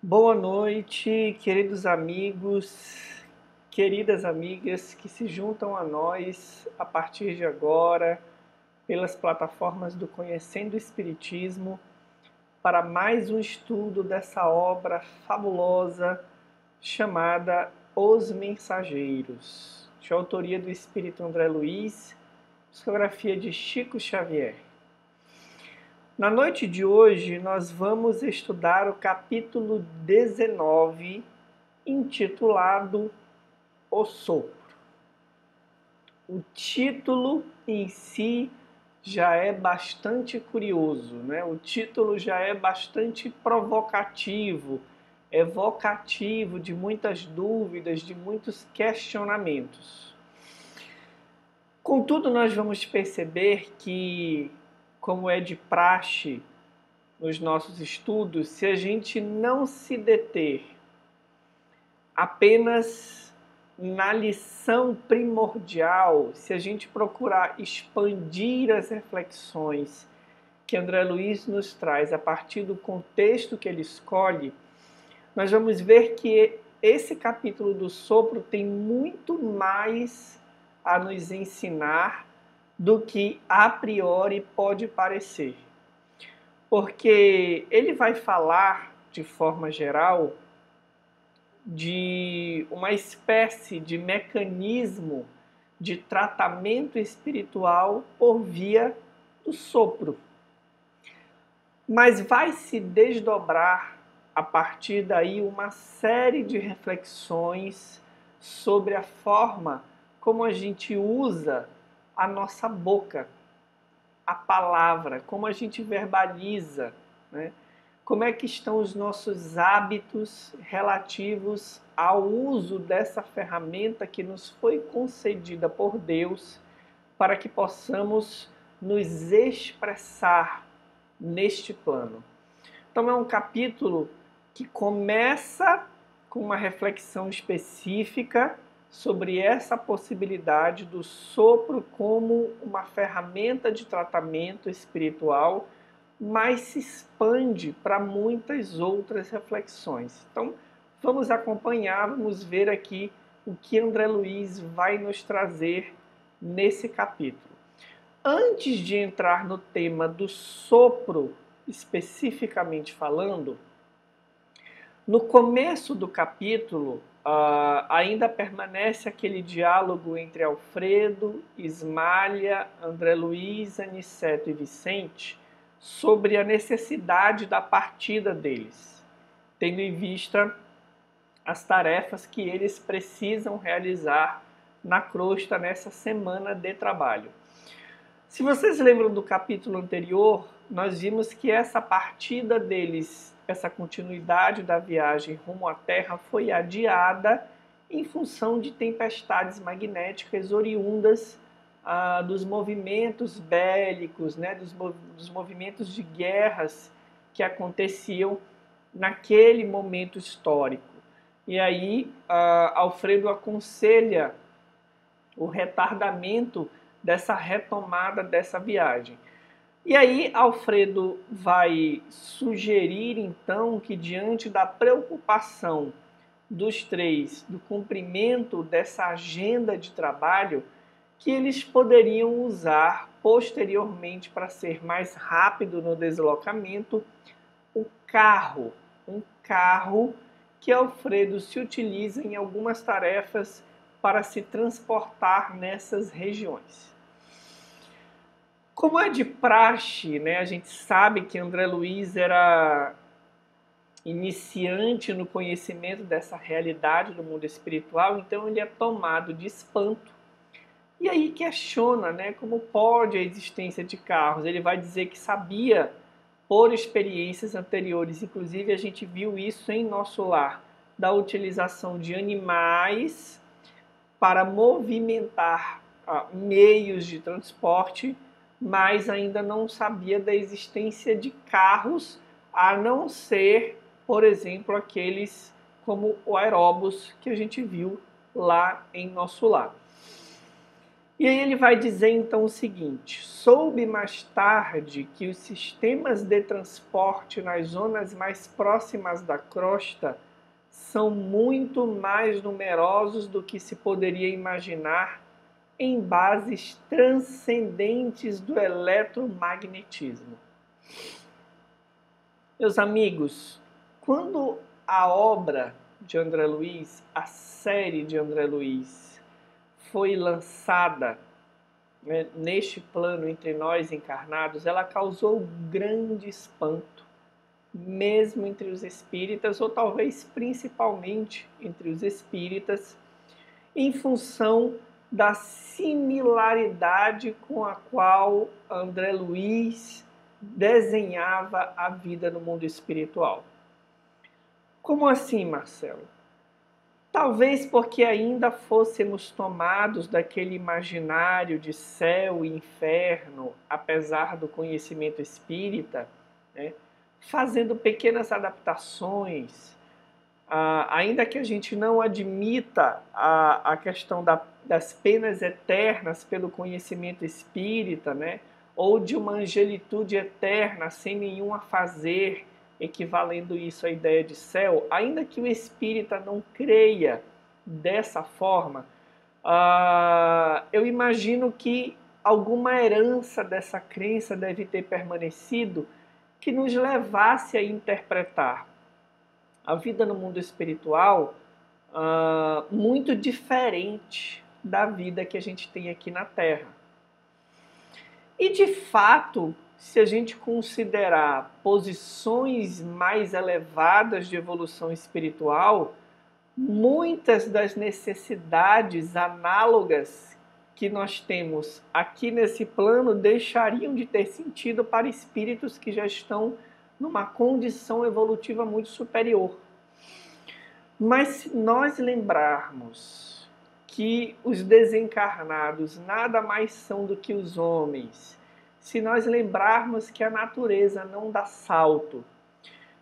Boa noite, queridos amigos, queridas amigas que se juntam a nós a partir de agora pelas plataformas do Conhecendo o Espiritismo para mais um estudo dessa obra fabulosa chamada Os Mensageiros, de autoria do Espírito André Luiz, psicografia de Chico Xavier. Na noite de hoje, nós vamos estudar o capítulo 19, intitulado O Sopro. O título em si já é bastante curioso, né? O título já é bastante provocativo, evocativo de muitas dúvidas, de muitos questionamentos. Contudo, nós vamos perceber que, como é de praxe nos nossos estudos, se a gente não se deter apenas na lição primordial, se a gente procurar expandir as reflexões que André Luiz nos traz a partir do contexto que ele escolhe, nós vamos ver que esse capítulo do sopro tem muito mais a nos ensinar do que a priori pode parecer. Porque ele vai falar, de forma geral, de uma espécie de mecanismo de tratamento espiritual por via do sopro. Mas vai se desdobrar a partir daí uma série de reflexões sobre a forma como a gente usa a nossa boca, a palavra, como a gente verbaliza, né? Como é que estão os nossos hábitos relativos ao uso dessa ferramenta que nos foi concedida por Deus para que possamos nos expressar neste plano. Então é um capítulo que começa com uma reflexão específica sobre essa possibilidade do sopro como uma ferramenta de tratamento espiritual, mas se expande para muitas outras reflexões. Então, vamos acompanhar, vamos ver aqui o que André Luiz vai nos trazer nesse capítulo. Antes de entrar no tema do sopro, especificamente falando, no começo do capítulo, ainda permanece aquele diálogo entre Alfredo, Ismália, André Luiz, Aniceto e Vicente sobre a necessidade da partida deles, tendo em vista as tarefas que eles precisam realizar na crosta nessa semana de trabalho. Se vocês lembram do capítulo anterior, nós vimos que essa partida deles, essa continuidade da viagem rumo à Terra foi adiada em função de tempestades magnéticas oriundas dos movimentos bélicos, né, dos movimentos de guerras que aconteciam naquele momento histórico. E aí, Alfredo aconselha o retardamento dessa retomada dessa viagem. E aí, Alfredo vai sugerir, então, que diante da preocupação dos três, do cumprimento dessa agenda de trabalho, que eles poderiam usar posteriormente para ser mais rápido no deslocamento, um carro que Alfredo se utiliza em algumas tarefas para se transportar nessas regiões. Como é de praxe, né, a gente sabe que André Luiz era iniciante no conhecimento dessa realidade do mundo espiritual, então ele é tomado de espanto. E aí questiona, né, como pode a existência de carros. Ele vai dizer que sabia por experiências anteriores, inclusive a gente viu isso em Nosso Lar, da utilização de animais para movimentar meios de transporte, mas ainda não sabia da existência de carros, a não ser, por exemplo, aqueles como o aeróbus que a gente viu lá em Nosso Lar. E aí ele vai dizer então o seguinte: soube mais tarde que os sistemas de transporte nas zonas mais próximas da crosta são muito mais numerosos do que se poderia imaginar em bases transcendentes do eletromagnetismo. Meus amigos, quando a obra de André Luiz, a série de André Luiz, foi lançada, né, neste plano entre nós encarnados, ela causou grande espanto, mesmo entre os espíritas, ou talvez principalmente entre os espíritas, em função da similaridade com a qual André Luiz desenhava a vida no mundo espiritual. Como assim, Marcelo? Talvez porque ainda fôssemos tomados daquele imaginário de céu e inferno, apesar do conhecimento espírita, né, fazendo pequenas adaptações, ainda que a gente não admita a questão das penas eternas pelo conhecimento espírita, né, ou de uma angelitude eterna sem nenhum afazer, equivalendo isso à ideia de céu, ainda que o espírita não creia dessa forma, eu imagino que alguma herança dessa crença deve ter permanecido que nos levasse a interpretar a vida no mundo espiritual muito diferente da vida que a gente tem aqui na Terra. E de fato, se a gente considerar posições mais elevadas de evolução espiritual, muitas das necessidades análogas que nós temos aqui nesse plano deixariam de ter sentido para espíritos que já estão numa condição evolutiva muito superior. Mas se nós lembrarmos que os desencarnados nada mais são do que os homens, se nós lembrarmos que a natureza não dá salto,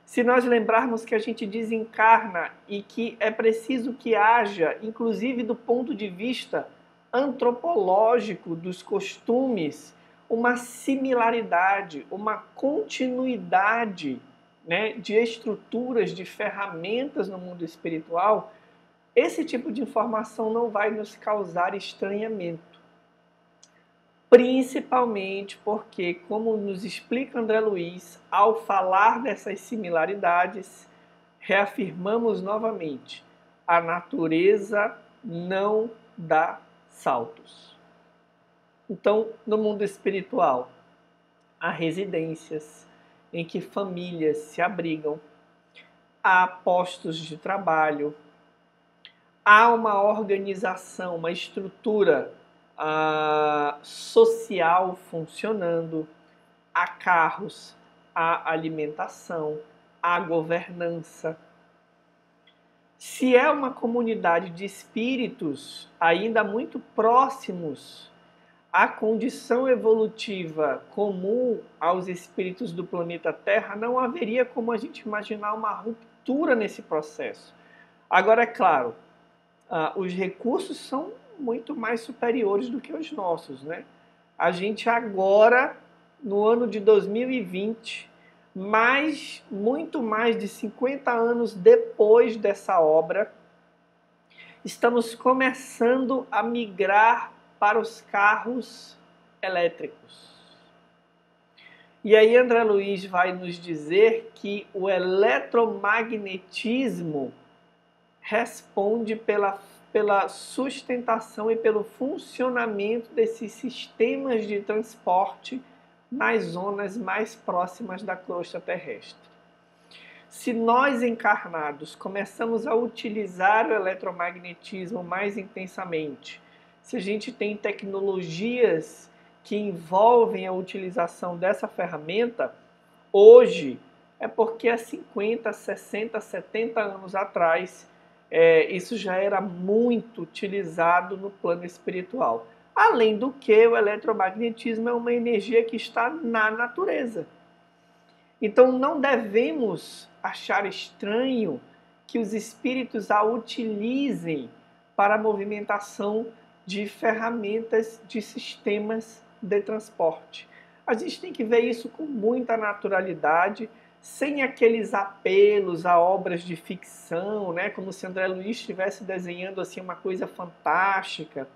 se nós lembrarmos que a gente desencarna e que é preciso que haja, inclusive do ponto de vista antropológico dos costumes, uma similaridade, uma continuidade, né, de estruturas, de ferramentas no mundo espiritual, esse tipo de informação não vai nos causar estranhamento. Principalmente porque, como nos explica André Luiz, ao falar dessas similaridades, reafirmamos novamente: a natureza não dá saltos. Então, no mundo espiritual, há residências em que famílias se abrigam, há postos de trabalho, há uma organização, uma estrutura social funcionando, há carros, há alimentação, há governança. Se é uma comunidade de espíritos ainda muito próximos à condição evolutiva comum aos espíritos do planeta Terra, não haveria como a gente imaginar uma ruptura nesse processo. Agora, é claro, os recursos são muito mais superiores do que os nossos, né? A gente agora, no ano de 2020, muito mais de 50 anos depois dessa obra, estamos começando a migrar para os carros elétricos. E aí André Luiz vai nos dizer que o eletromagnetismo responde pela sustentação e pelo funcionamento desses sistemas de transporte nas zonas mais próximas da crosta terrestre. Se nós encarnados começamos a utilizar o eletromagnetismo mais intensamente, se a gente tem tecnologias que envolvem a utilização dessa ferramenta, hoje é porque há 50, 60, 70 anos atrás isso já era muito utilizado no plano espiritual. Além do que, o eletromagnetismo é uma energia que está na natureza. Então não devemos achar estranho que os espíritos a utilizem para a movimentação de ferramentas, de sistemas de transporte. A gente tem que ver isso com muita naturalidade, sem aqueles apelos a obras de ficção, né? Como se André Luiz estivesse desenhando assim uma coisa fantástica.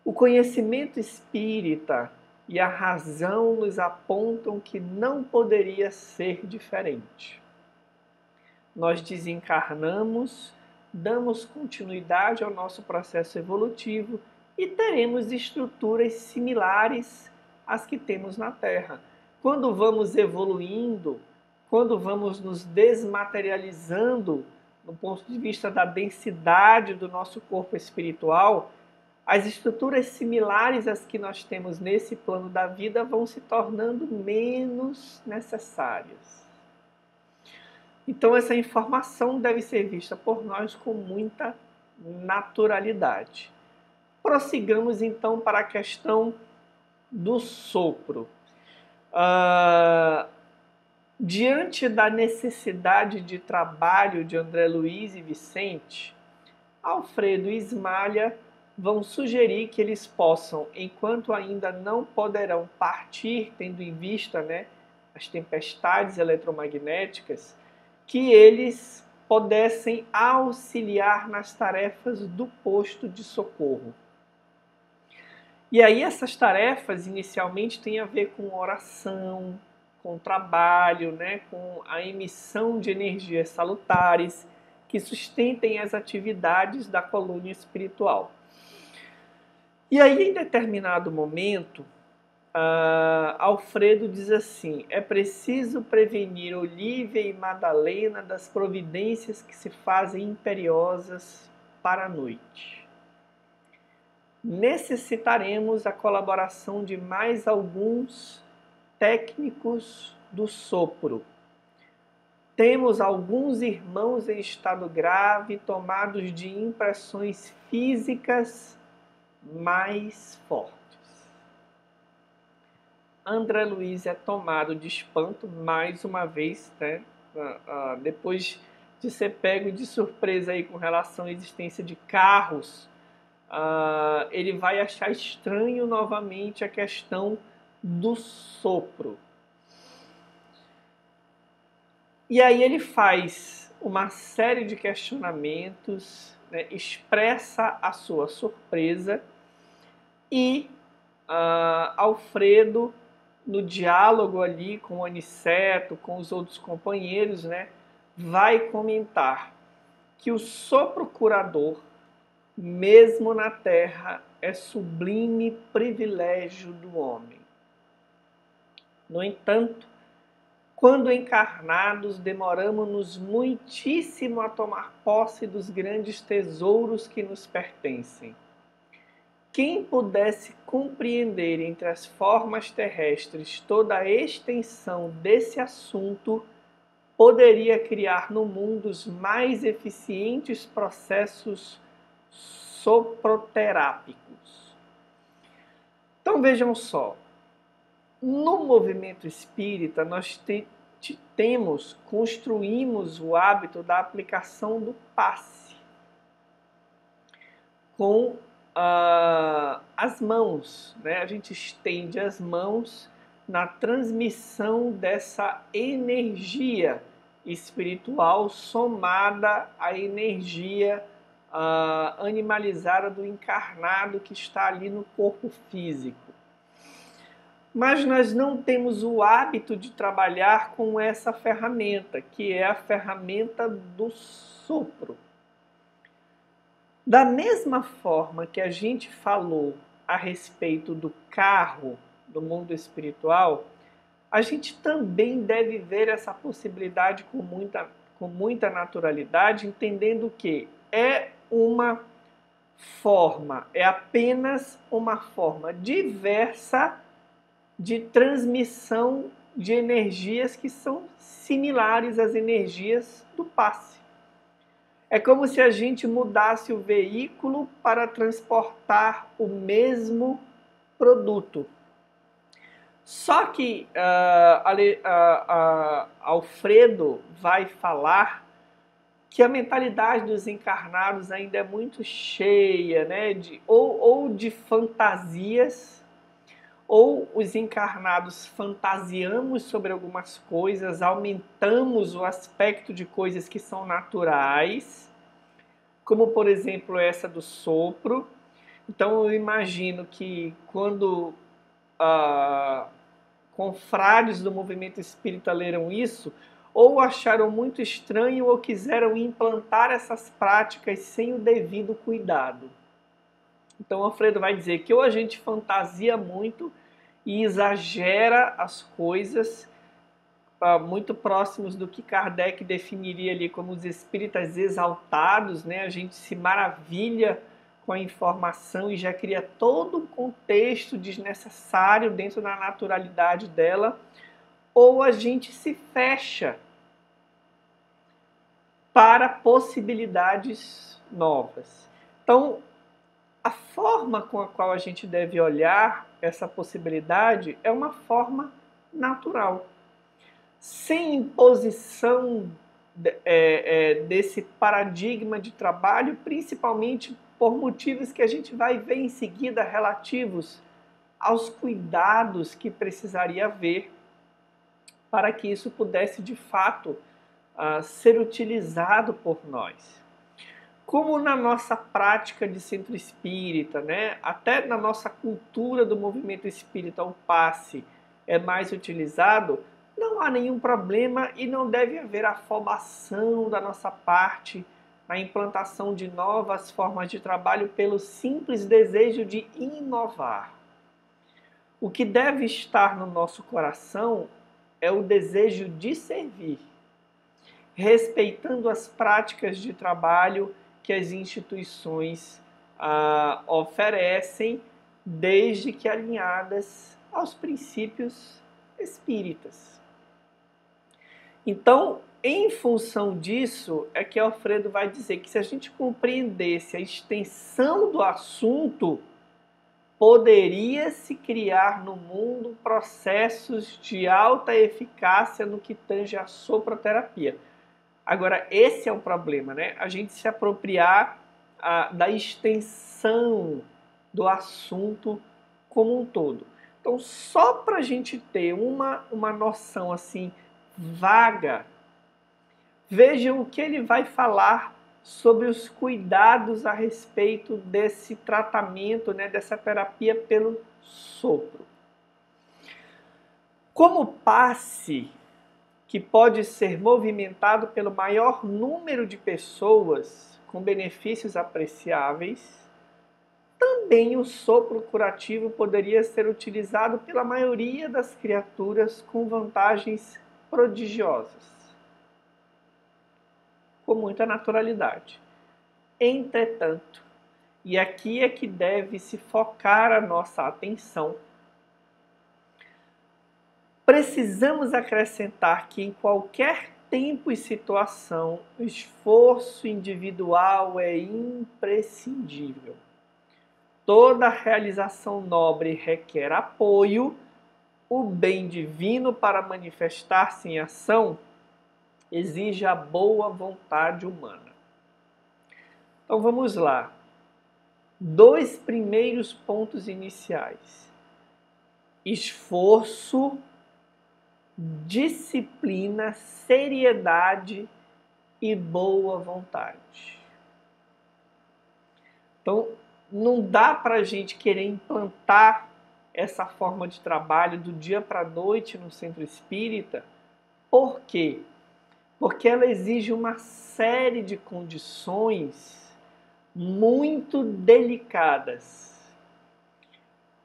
O conhecimento espírita e a razão nos apontam que não poderia ser diferente. Nós desencarnamos, damos continuidade ao nosso processo evolutivo e teremos estruturas similares às que temos na Terra. Quando vamos evoluindo, quando vamos nos desmaterializando do ponto de vista da densidade do nosso corpo espiritual, as estruturas similares às que nós temos nesse plano da vida vão se tornando menos necessárias. Então essa informação deve ser vista por nós com muita naturalidade. Prossigamos então para a questão do sopro. Diante da necessidade de trabalho de André Luiz e Vicente, Alfredo e Ismalha vão sugerir que eles possam, enquanto ainda não poderão partir, tendo em vista, né, as tempestades eletromagnéticas, que eles pudessem auxiliar nas tarefas do posto de socorro. E aí essas tarefas inicialmente têm a ver com oração, com trabalho, né, com a emissão de energias salutares que sustentem as atividades da colônia espiritual. E aí, em determinado momento, Alfredo diz assim: é preciso prevenir Olívia e Madalena das providências que se fazem imperiosas para a noite. Necessitaremos a colaboração de mais alguns técnicos do sopro. Temos alguns irmãos em estado grave, tomados de impressões físicas mais fortes. André Luiz é tomado de espanto mais uma vez, né? Depois de ser pego de surpresa aí com relação à existência de carros, ele vai achar estranho novamente a questão do sopro. E aí ele faz uma série de questionamentos, né, expressa a sua surpresa e Alfredo, no diálogo ali com o Aniceto, com os outros companheiros, né, vai comentar que o sopro curador, mesmo na Terra, é sublime privilégio do homem. No entanto, quando encarnados, demoramos-nos muitíssimo a tomar posse dos grandes tesouros que nos pertencem. Quem pudesse compreender entre as formas terrestres toda a extensão desse assunto, poderia criar no mundo os mais eficientes processos soproterápicos. Então vejam só, no movimento espírita nós construímos o hábito da aplicação do passe com as mãos, né? A gente estende as mãos na transmissão dessa energia espiritual somada à energia animalizada do encarnado que está ali no corpo físico. Mas nós não temos o hábito de trabalhar com essa ferramenta, que é a ferramenta do sopro. Da mesma forma que a gente falou a respeito do carro do mundo espiritual, a gente também deve ver essa possibilidade com muita naturalidade, entendendo que é uma forma, é apenas uma forma diversa de transmissão de energias que são similares às energias do passe. É como se a gente mudasse o veículo para transportar o mesmo produto. Só que Alfredo vai falar que a mentalidade dos encarnados ainda é muito cheia, né, ou de fantasias, ou os encarnados fantasiamos sobre algumas coisas, aumentamos o aspecto de coisas que são naturais, como por exemplo essa do sopro. Então eu imagino que quando confrades do movimento espírita leram isso, ou acharam muito estranho ou quiseram implantar essas práticas sem o devido cuidado. Então Alfredo vai dizer que ou a gente fantasia muito e exagera as coisas, muito próximos do que Kardec definiria ali como os espíritas exaltados, né? A gente se maravilha com a informação e já cria todo um contexto desnecessário dentro da naturalidade dela, ou a gente se fecha para possibilidades novas. Então, a forma com a qual a gente deve olhar essa possibilidade é uma forma natural, sem imposição desse paradigma de trabalho, principalmente por motivos que a gente vai ver em seguida relativos aos cuidados que precisaria haver para que isso pudesse de fato ser utilizado por nós. Como na nossa prática de centro espírita, né, até na nossa cultura do movimento espírita, o passe é mais utilizado, não há nenhum problema e não deve haver afobação da nossa parte na implantação de novas formas de trabalho pelo simples desejo de inovar. O que deve estar no nosso coração é o desejo de servir, respeitando as práticas de trabalho que as instituições oferecem, desde que alinhadas aos princípios espíritas. Então, em função disso, é que Alfredo vai dizer que se a gente compreendesse a extensão do assunto, poderia-se criar no mundo processos de alta eficácia no que tange a soproterapia. Agora, esse é o problema, né? A gente se apropriar da extensão do assunto como um todo. Então, só para a gente ter uma noção assim vaga, vejam o que ele vai falar sobre os cuidados a respeito desse tratamento, né, dessa terapia pelo sopro. Como passe que pode ser movimentado pelo maior número de pessoas com benefícios apreciáveis, também o sopro curativo poderia ser utilizado pela maioria das criaturas com vantagens prodigiosas, com muita naturalidade. Entretanto, e aqui é que deve se focar a nossa atenção, precisamos acrescentar que em qualquer tempo e situação, o esforço individual é imprescindível. Toda realização nobre requer apoio, o bem divino para manifestar-se em ação exige a boa vontade humana. Então vamos lá. 2 primeiros pontos iniciais: esforço, disciplina, seriedade e boa vontade. Então, não dá para a gente querer implantar essa forma de trabalho do dia para a noite no centro espírita. Por quê? Porque ela exige uma série de condições muito delicadas.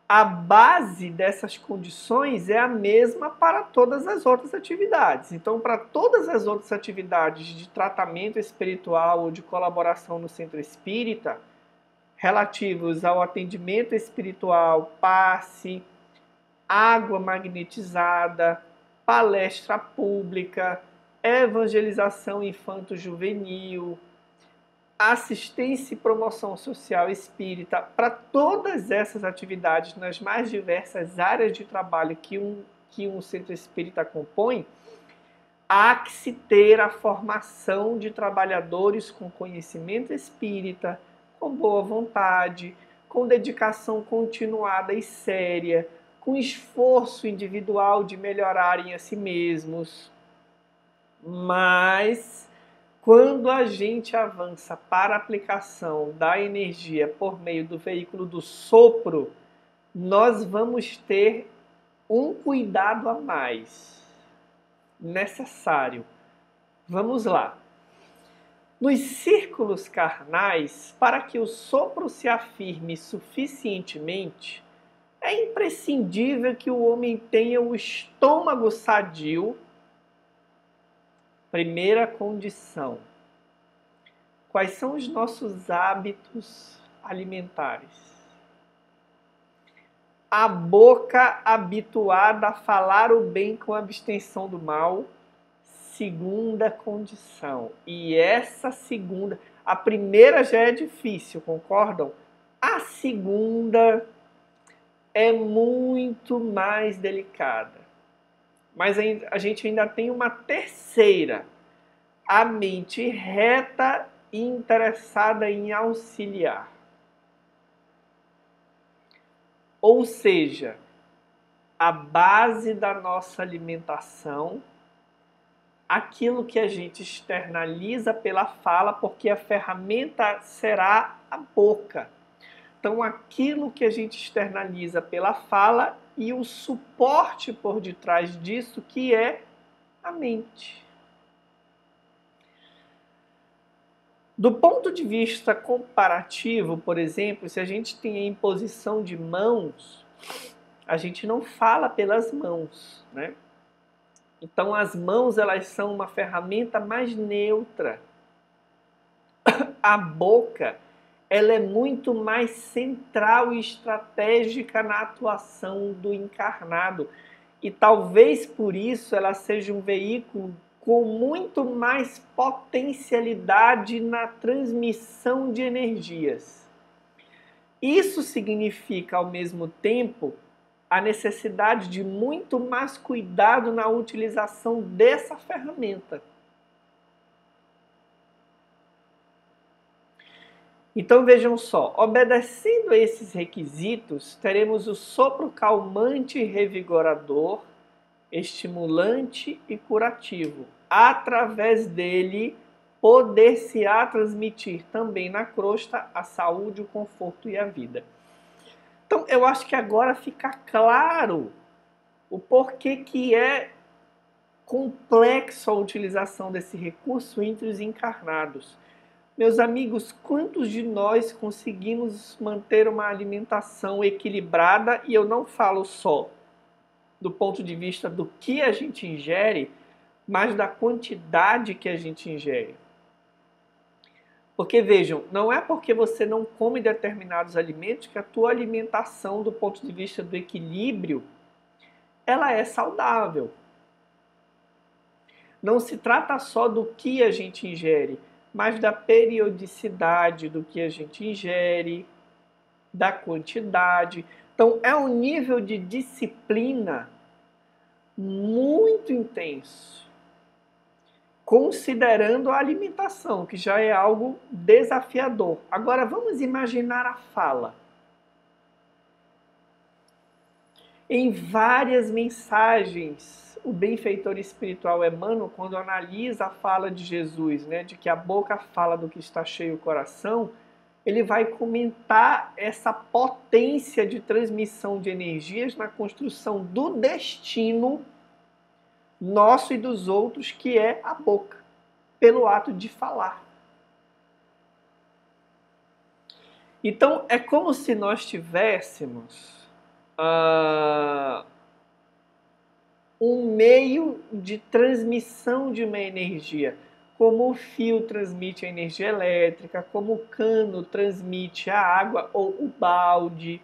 A base dessas condições é a mesma para todas as outras atividades. Então, para todas as outras atividades de tratamento espiritual ou de colaboração no centro espírita, relativos ao atendimento espiritual, passe, água magnetizada, palestra pública, evangelização infanto-juvenil, assistência e promoção social espírita, para todas essas atividades nas mais diversas áreas de trabalho que um centro espírita compõe, há que se ter a formação de trabalhadores com conhecimento espírita, com boa vontade, com dedicação continuada e séria, com esforço individual de melhorarem a si mesmos. Mas quando a gente avança para a aplicação da energia por meio do veículo do sopro, nós vamos ter um cuidado a mais necessário. Vamos lá. Nos círculos carnais, para que o sopro se afirme suficientemente, é imprescindível que o homem tenha o estômago sadio. Primeira condição. Quais são os nossos hábitos alimentares? A boca habituada a falar o bem com abstenção do mal. Segunda condição. E essa segunda, a primeira já é difícil, concordam? A segunda é muito mais delicada. Mas a gente ainda tem uma terceira. A mente reta e interessada em auxiliar. Ou seja, a base da nossa alimentação, aquilo que a gente externaliza pela fala, porque a ferramenta será a boca. Então, aquilo que a gente externaliza pela fala e o suporte por detrás disso, que é a mente. Do ponto de vista comparativo, por exemplo, se a gente tem a imposição de mãos, a gente não fala pelas mãos, né? Então as mãos, elas são uma ferramenta mais neutra. A boca, ela é muito mais central e estratégica na atuação do encarnado. E talvez por isso ela seja um veículo com muito mais potencialidade na transmissão de energias. Isso significa, ao mesmo tempo, a necessidade de muito mais cuidado na utilização dessa ferramenta. Então vejam só, obedecendo a esses requisitos, teremos o sopro calmante e revigorador, estimulante e curativo. Através dele, poder-se-á transmitir também na crosta a saúde, o conforto e a vida. Então, eu acho que agora fica claro o porquê que é complexo a utilização desse recurso entre os encarnados. Meus amigos, quantos de nós conseguimos manter uma alimentação equilibrada? E eu não falo só do ponto de vista do que a gente ingere, mas da quantidade que a gente ingere. Porque vejam, não é porque você não come determinados alimentos que a tua alimentação, do ponto de vista do equilíbrio, ela é saudável. Não se trata só do que a gente ingere, mas da periodicidade do que a gente ingere, da quantidade. Então, é um nível de disciplina muito intenso, considerando a alimentação, que já é algo desafiador. Agora, vamos imaginar a fala. Em várias mensagens, o benfeitor espiritual Emmanuel, quando analisa a fala de Jesus, né, de que a boca fala do que está cheio o coração, ele vai comentar essa potência de transmissão de energias na construção do destino nosso e dos outros, que é a boca, pelo ato de falar. Então, é como se nós tivéssemos um meio de transmissão de uma energia, como o fio transmite a energia elétrica, como o cano transmite a água ou o balde.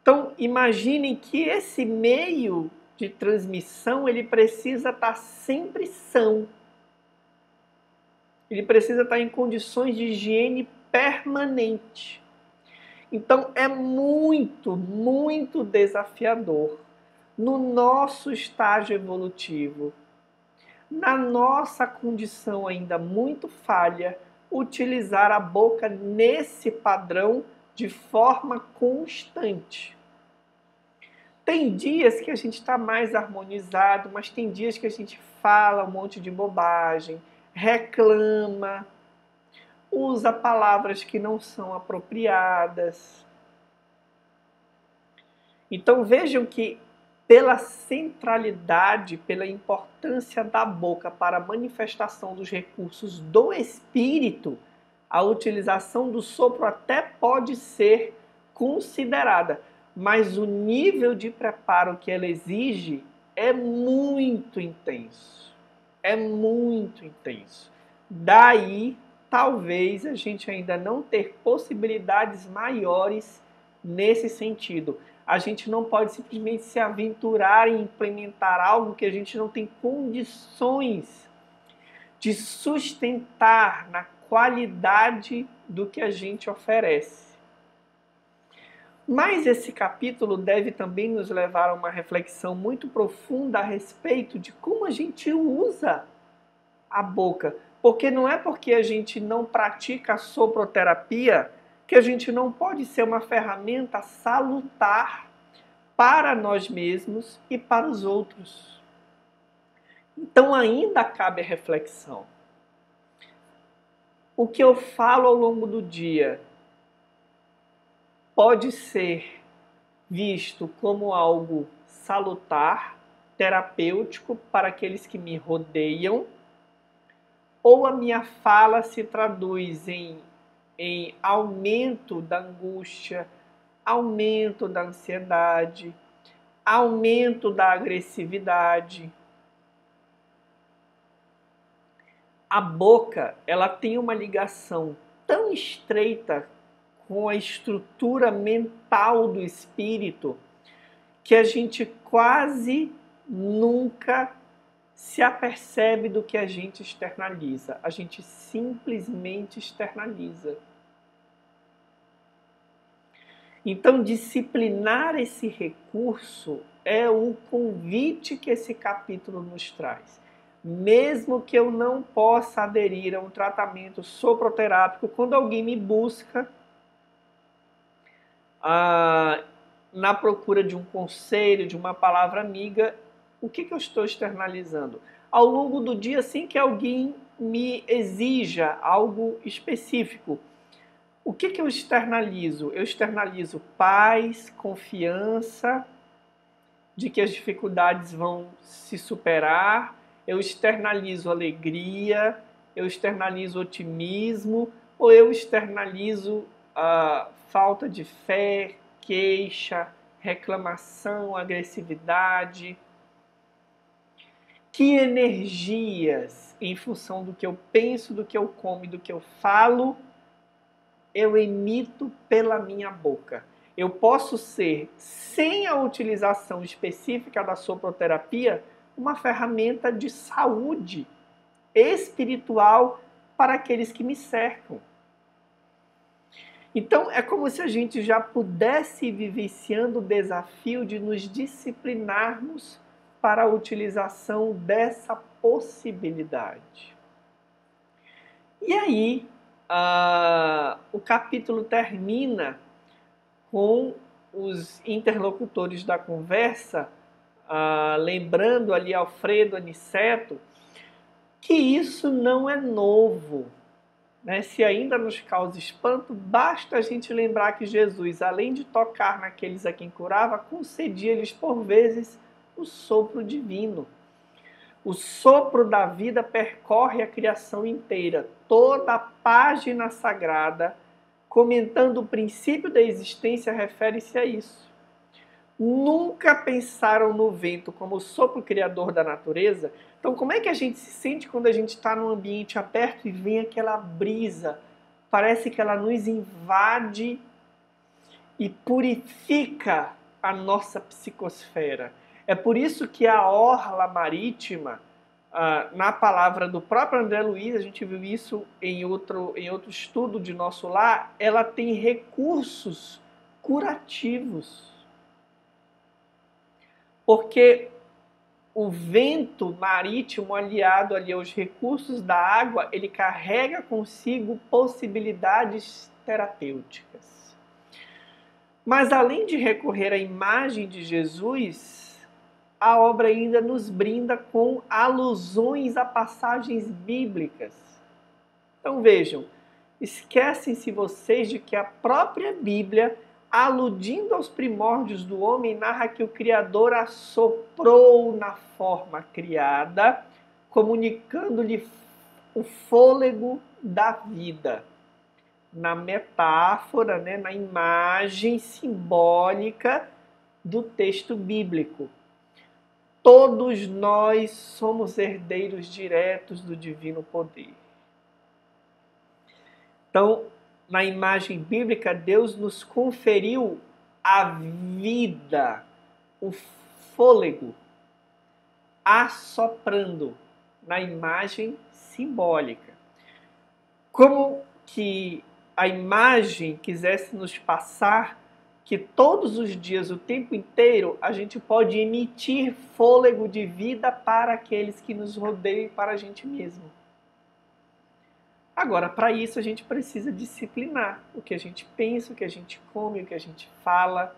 Então, imaginem que esse meio de transmissão, ele precisa estar sempre são. Ele precisa estar em condições de higiene permanente. Então, é muito, muito desafiador no nosso estágio evolutivo, na nossa condição ainda muito falha, utilizar a boca nesse padrão de forma constante. Tem dias que a gente está mais harmonizado, mas tem dias que a gente fala um monte de bobagem, reclama, usa palavras que não são apropriadas. Então vejam que pela centralidade, pela importância da boca para a manifestação dos recursos do espírito, a utilização do sopro até pode ser considerada, mas o nível de preparo que ela exige é muito intenso. É muito intenso. Daí, talvez a gente ainda não ter possibilidades maiores nesse sentido. A gente não pode simplesmente se aventurar em implementar algo que a gente não tem condições de sustentar na qualidade do que a gente oferece. Mas esse capítulo deve também nos levar a uma reflexão muito profunda a respeito de como a gente usa a boca. Porque não é porque a gente não pratica a soproterapia que a gente não pode ser uma ferramenta salutar para nós mesmos e para os outros. Então ainda cabe a reflexão. O que eu falo ao longo do dia pode ser visto como algo salutar, terapêutico para aqueles que me rodeiam, ou a minha fala se traduz em aumento da angústia, aumento da ansiedade, aumento da agressividade. A boca, ela tem uma ligação tão estreita com a estrutura mental do espírito que a gente quase nunca se apercebe do que a gente externaliza. A gente simplesmente externaliza. Então, disciplinar esse recurso é o convite que esse capítulo nos traz. Mesmo que eu não possa aderir a um tratamento soproterápico, quando alguém me busca na procura de um conselho, de uma palavra amiga, o que eu estou externalizando? Ao longo do dia, sem que alguém me exija algo específico, o que eu externalizo? Eu externalizo paz, confiança, de que as dificuldades vão se superar, eu externalizo alegria, eu externalizo otimismo, ou eu externalizo a falta de fé, queixa, reclamação, agressividade. Que energias, em função do que eu penso, do que eu como e do que eu falo, eu emito pela minha boca? Eu posso ser, sem a utilização específica da soproterapia, uma ferramenta de saúde espiritual para aqueles que me cercam. Então, é como se a gente já pudesse ir vivenciando o desafio de nos disciplinarmos para a utilização dessa possibilidade. E aí, o capítulo termina com os interlocutores da conversa, lembrando ali Alfredo Aniceto, que isso não é novo. Né? Se ainda nos causa espanto, basta a gente lembrar que Jesus, além de tocar naqueles a quem curava, concedia-lhes por vezes o sopro divino. O sopro da vida percorre a criação inteira, toda a página sagrada, comentando o princípio da existência, refere-se a isso. Nunca pensaram no vento como o sopro criador da natureza? Então, como é que a gente se sente quando a gente está num ambiente aberto e vem aquela brisa? Parece que ela nos invade e purifica a nossa psicosfera. É por isso que a orla marítima, na palavra do próprio André Luiz, a gente viu isso em outro estudo de Nosso Lar, ela tem recursos curativos. Porque o vento marítimo aliado ali aos recursos da água, ele carrega consigo possibilidades terapêuticas. Mas além de recorrer à imagem de Jesus, a obra ainda nos brinda com alusões a passagens bíblicas. Então vejam, esquecem-se vocês de que a própria Bíblia, aludindo aos primórdios do homem, narra que o Criador assoprou na forma criada, comunicando-lhe o fôlego da vida. Na metáfora, na imagem simbólica do texto bíblico. Todos nós somos herdeiros diretos do divino poder. Então, na imagem bíblica, Deus nos conferiu a vida, o fôlego, assoprando na imagem simbólica. Como que a imagem quisesse nos passar que todos os dias, o tempo inteiro, a gente pode emitir fôlego de vida para aqueles que nos rodeiam e para a gente mesmo. Agora, para isso, a gente precisa disciplinar o que a gente pensa, o que a gente come, o que a gente fala.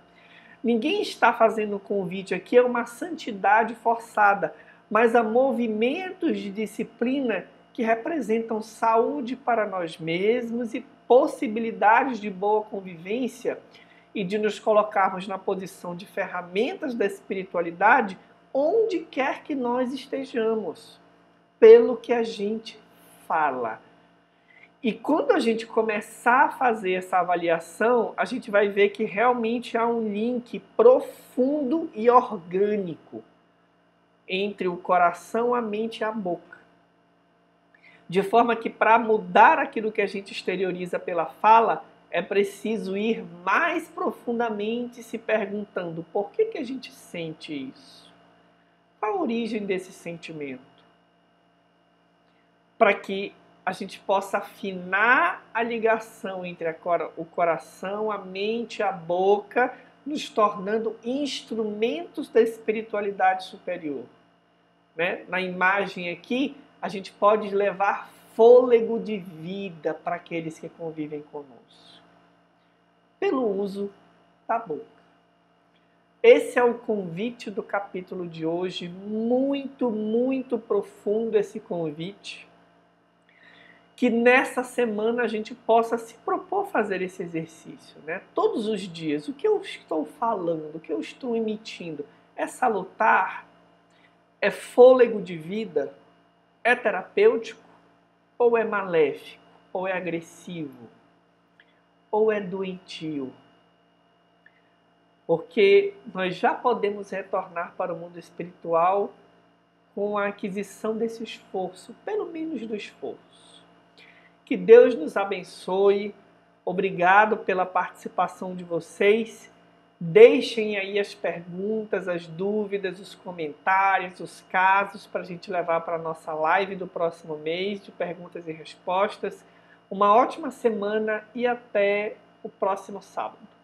Ninguém está fazendo um convite aqui a uma santidade forçada, mas a movimentos de disciplina que representam saúde para nós mesmos e possibilidades de boa convivência e de nos colocarmos na posição de ferramentas da espiritualidade onde quer que nós estejamos, pelo que a gente fala. E quando a gente começar a fazer essa avaliação, a gente vai ver que realmente há um link profundo e orgânico entre o coração, a mente e a boca. De forma que para mudar aquilo que a gente exterioriza pela fala, é preciso ir mais profundamente se perguntando por que a gente sente isso? Qual a origem desse sentimento? Para que a gente possa afinar a ligação entre o coração, a mente e a boca, nos tornando instrumentos da espiritualidade superior. Na imagem aqui, a gente pode levar fôlego de vida para aqueles que convivem conosco, pelo uso da boca. Esse é o convite do capítulo de hoje, muito, muito profundo esse convite. Que nessa semana a gente possa se propor fazer esse exercício, Todos os dias, o que eu estou falando, o que eu estou emitindo, é salutar? É fôlego de vida? É terapêutico? Ou é maléfico? Ou é agressivo? Ou é doentio? Porque nós já podemos retornar para o mundo espiritual com a aquisição desse esforço, pelo menos do esforço. Que Deus nos abençoe. Obrigado pela participação de vocês. Deixem aí as perguntas, as dúvidas, os comentários, os casos para a gente levar para a nossa live do próximo mês de perguntas e respostas. Uma ótima semana e até o próximo sábado.